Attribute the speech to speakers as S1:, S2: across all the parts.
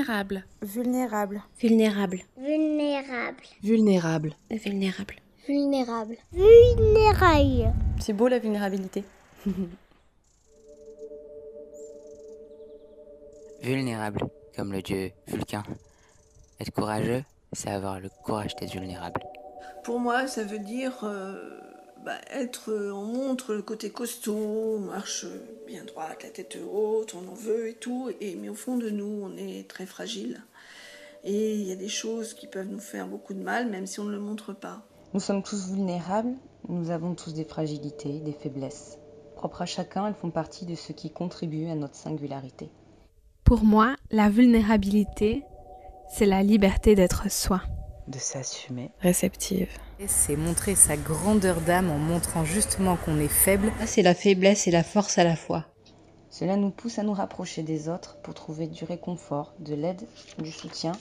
S1: Vulnérable.
S2: Vulnérable.
S3: Vulnérable.
S4: Vulnérable.
S5: Vulnérable.
S3: Vulnérable.
S4: Vulnérable. Vulnérable.
S5: C'est beau la vulnérabilité.
S6: Vulnérable, comme le dieu Vulcain. Être courageux, c'est avoir le courage d'être vulnérable.
S7: Pour moi, ça veut dire on montre le côté costaud, on marche bien droite, la tête haute, on en veut et tout, mais au fond de nous, on est très fragile. Et il y a des choses qui peuvent nous faire beaucoup de mal, même si on ne le montre pas.
S2: Nous sommes tous vulnérables, nous avons tous des fragilités, des faiblesses. Propres à chacun, elles font partie de ce qui contribue à notre singularité.
S1: Pour moi, la vulnérabilité, c'est la liberté d'être soi.
S8: De s'assumer.
S5: Réceptive.
S9: C'est montrer sa grandeur d'âme en montrant justement qu'on est faible.
S3: C'est la faiblesse et la force à la fois.
S2: Cela nous pousse à nous rapprocher des autres pour trouver du réconfort, de l'aide, du soutien,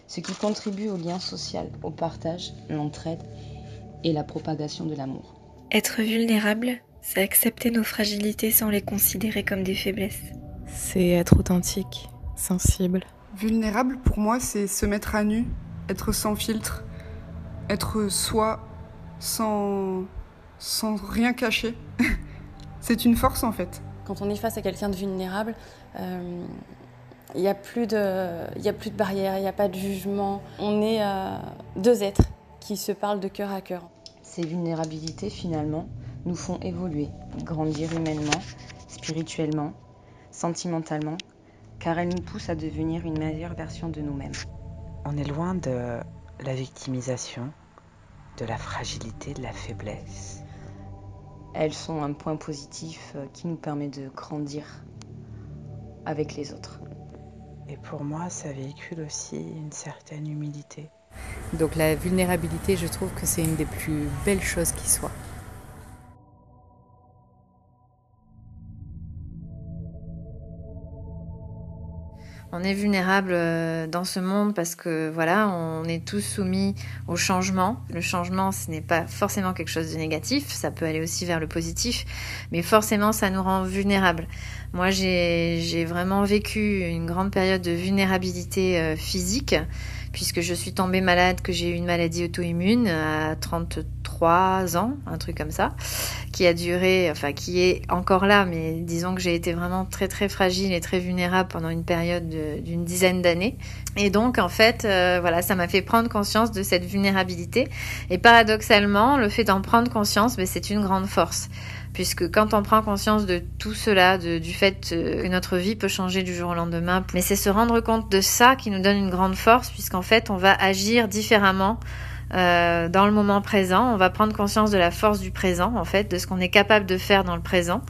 S2: ce qui contribue au lien social, au partage, l'entraide et la propagation de l'amour.
S3: Être vulnérable, c'est accepter nos fragilités sans les considérer comme des faiblesses.
S5: C'est être authentique, sensible.
S10: Vulnérable, pour moi, c'est se mettre à nu, être sans filtre, être soi, sans rien cacher. C'est une force, en fait.
S5: Quand on est face à quelqu'un de vulnérable, il n'y a plus de barrière, il n'y a pas de jugement. On est deux êtres qui se parlent de cœur à cœur.
S2: Ces vulnérabilités, finalement, nous font évoluer, grandir humainement, spirituellement, sentimentalement, car elles nous poussent à devenir une meilleure version de nous-mêmes.
S8: On est loin de la victimisation, de la fragilité, de la faiblesse.
S2: Elles sont un point positif qui nous permet de grandir avec les autres.
S8: Et pour moi, ça véhicule aussi une certaine humilité.
S9: Donc la vulnérabilité, je trouve que c'est une des plus belles choses qui soit.
S11: On est vulnérable dans ce monde parce que voilà, on est tous soumis au changement. Le changement, ce n'est pas forcément quelque chose de négatif, ça peut aller aussi vers le positif, mais forcément, ça nous rend vulnérables. Moi, j'ai vraiment vécu une grande période de vulnérabilité physique, puisque je suis tombée malade, que j'ai eu une maladie auto-immune à 33 ans, un truc comme ça, qui a duré, enfin qui est encore là, mais disons que j'ai été vraiment très très fragile et très vulnérable pendant une période d'une dizaine d'années. Et donc en fait, voilà, ça m'a fait prendre conscience de cette vulnérabilité. Et paradoxalement, le fait d'en prendre conscience, c'est une grande force. Puisque quand on prend conscience de tout cela, du fait que notre vie peut changer du jour au lendemain, mais c'est se rendre compte de ça qui nous donne une grande force, puisqu'en fait on va agir différemment dans le moment présent, on va prendre conscience de la force du présent, en fait, de ce qu'on est capable de faire dans le présent.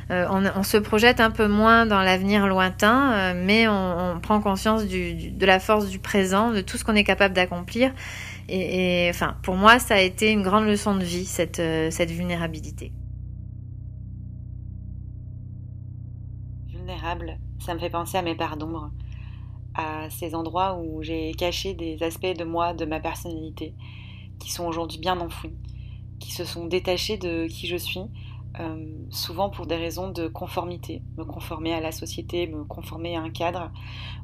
S11: On se projette un peu moins dans l'avenir lointain, mais on prend conscience de la force du présent, de tout ce qu'on est capable d'accomplir. Et enfin, pour moi, ça a été une grande leçon de vie, cette vulnérabilité.
S12: Vulnérable, ça me fait penser à mes parts d'ombre, à ces endroits où j'ai caché des aspects de moi, de ma personnalité, qui sont aujourd'hui bien enfouis, qui se sont détachés de qui je suis, souvent pour des raisons de conformité, me conformer à la société, me conformer à un cadre,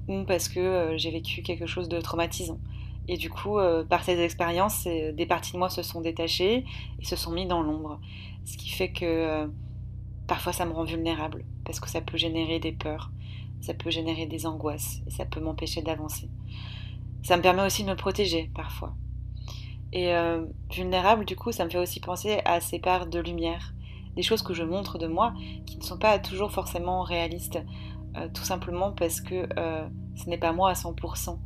S12: ou parce que j'ai vécu quelque chose de traumatisant. Et du coup, par ces expériences, des parties de moi se sont détachées et se sont mis dans l'ombre. Ce qui fait que parfois ça me rend vulnérable, parce que ça peut générer des peurs, ça peut générer des angoisses, et ça peut m'empêcher d'avancer. Ça me permet aussi de me protéger, parfois. Et vulnérable, du coup, ça me fait aussi penser à ces parts de lumière, des choses que je montre de moi, qui ne sont pas toujours forcément réalistes, tout simplement parce que ce n'est pas moi à 100%,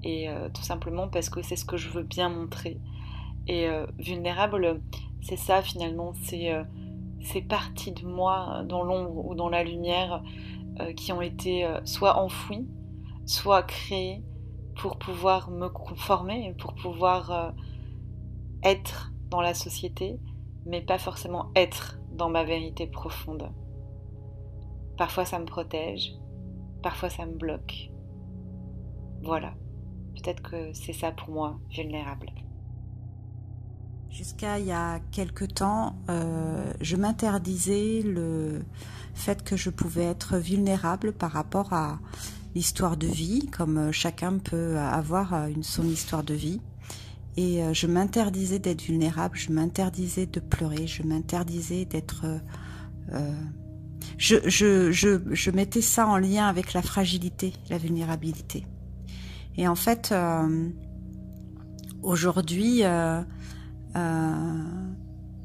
S12: et tout simplement parce que c'est ce que je veux bien montrer. Et vulnérable, c'est ça finalement, c'est ces parties de moi dans l'ombre ou dans la lumière qui ont été soit enfouies, soit créées pour pouvoir me conformer, pour pouvoir être dans la société, mais pas forcément être dans ma vérité profonde. Parfois ça me protège, parfois ça me bloque. Voilà, peut-être que c'est ça pour moi, vulnérable.
S13: Jusqu'à il y a quelque temps, je m'interdisais le fait que je pouvais être vulnérable par rapport à l'histoire de vie, comme chacun peut avoir son histoire de vie. Et je m'interdisais d'être vulnérable, je m'interdisais de pleurer, je m'interdisais d'être... Je mettais ça en lien avec la fragilité, la vulnérabilité. Et en fait, aujourd'hui,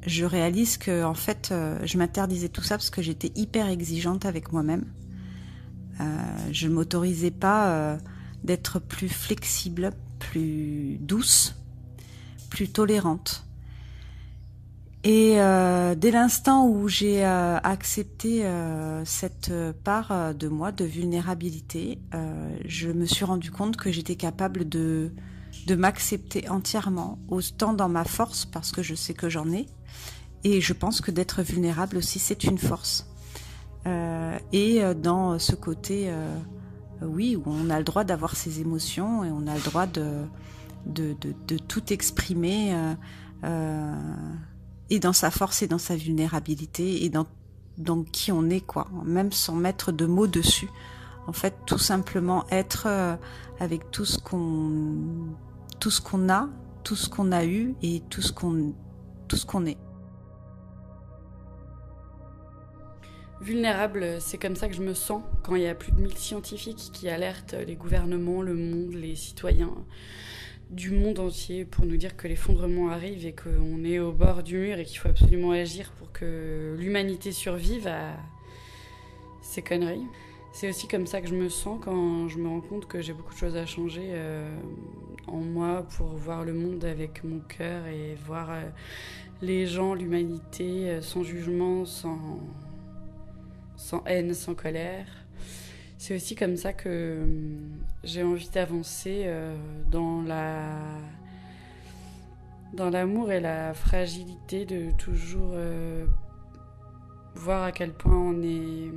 S13: je réalise que en fait, je m'interdisais tout ça parce que j'étais hyper exigeante avec moi-même. Je m'autorisais pas d'être plus flexible, plus douce, plus tolérante. Et dès l'instant où j'ai accepté cette part de moi, de vulnérabilité, je me suis rendu compte que j'étais capable de m'accepter entièrement, autant dans ma force, parce que je sais que j'en ai, et je pense que d'être vulnérable aussi, c'est une force. Et dans ce côté, oui, où on a le droit d'avoir ses émotions, et on a le droit de tout exprimer, et dans sa force et dans sa vulnérabilité, et dans qui on est, quoi, même sans mettre de mots dessus. En fait, tout simplement être avec tout ce qu'on a, tout ce qu'on a eu et tout ce qu'on est.
S14: Vulnérable, c'est comme ça que je me sens quand il y a plus de 1000 scientifiques qui alertent les gouvernements, le monde, les citoyens du monde entier pour nous dire que l'effondrement arrive et qu'on est au bord du mur et qu'il faut absolument agir pour que l'humanité survive à ces conneries. C'est aussi comme ça que je me sens quand je me rends compte que j'ai beaucoup de choses à changer en moi pour voir le monde avec mon cœur et voir les gens, l'humanité, sans jugement, sans haine, sans colère. C'est aussi comme ça que j'ai envie d'avancer dans l'amour et la fragilité, de toujours voir à quel point on est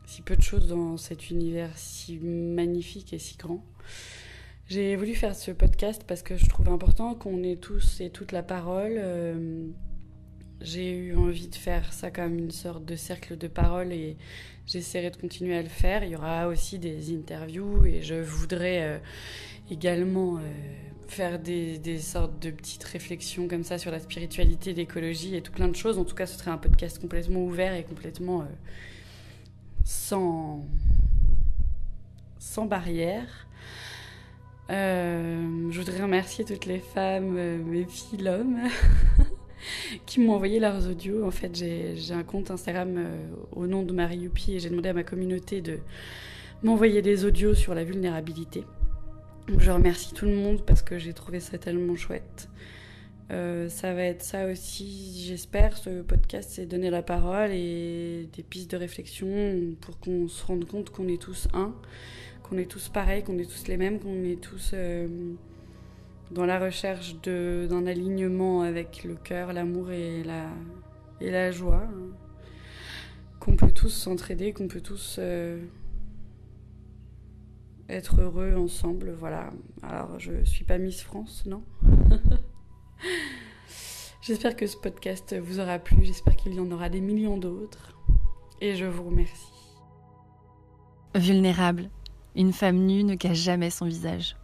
S14: si peu de choses dans cet univers si magnifique et si grand. J'ai voulu faire ce podcast parce que je trouve important qu'on ait tous et toute la parole. J'ai eu envie de faire ça comme une sorte de cercle de parole et j'essaierai de continuer à le faire. Il y aura aussi des interviews et je voudrais également faire des sortes de petites réflexions comme ça sur la spiritualité, l'écologie et tout plein de choses. En tout cas, ce serait un podcast complètement ouvert et complètement sans barrière. Je voudrais remercier toutes les femmes, mes filles, l'homme, qui m'ont envoyé leurs audios. En fait, j'ai un compte Instagram au nom de Marie Youpi et j'ai demandé à ma communauté de m'envoyer des audios sur la vulnérabilité. Donc, je remercie tout le monde parce que j'ai trouvé ça tellement chouette. Ça va être ça aussi, j'espère, ce podcast, c'est donner la parole et des pistes de réflexion pour qu'on se rende compte qu'on est tous un, qu'on est tous pareils, qu'on est tous les mêmes, qu'on est tous dans la recherche d'un alignement avec le cœur, l'amour et la joie, qu'on peut tous s'entraider, qu'on peut tous être heureux ensemble, voilà. Alors, je suis pas Miss France, non. J'espère que ce podcast vous aura plu, j'espère qu'il y en aura des millions d'autres, et je vous remercie.
S15: Vulnérable, une femme nue ne cache jamais son visage.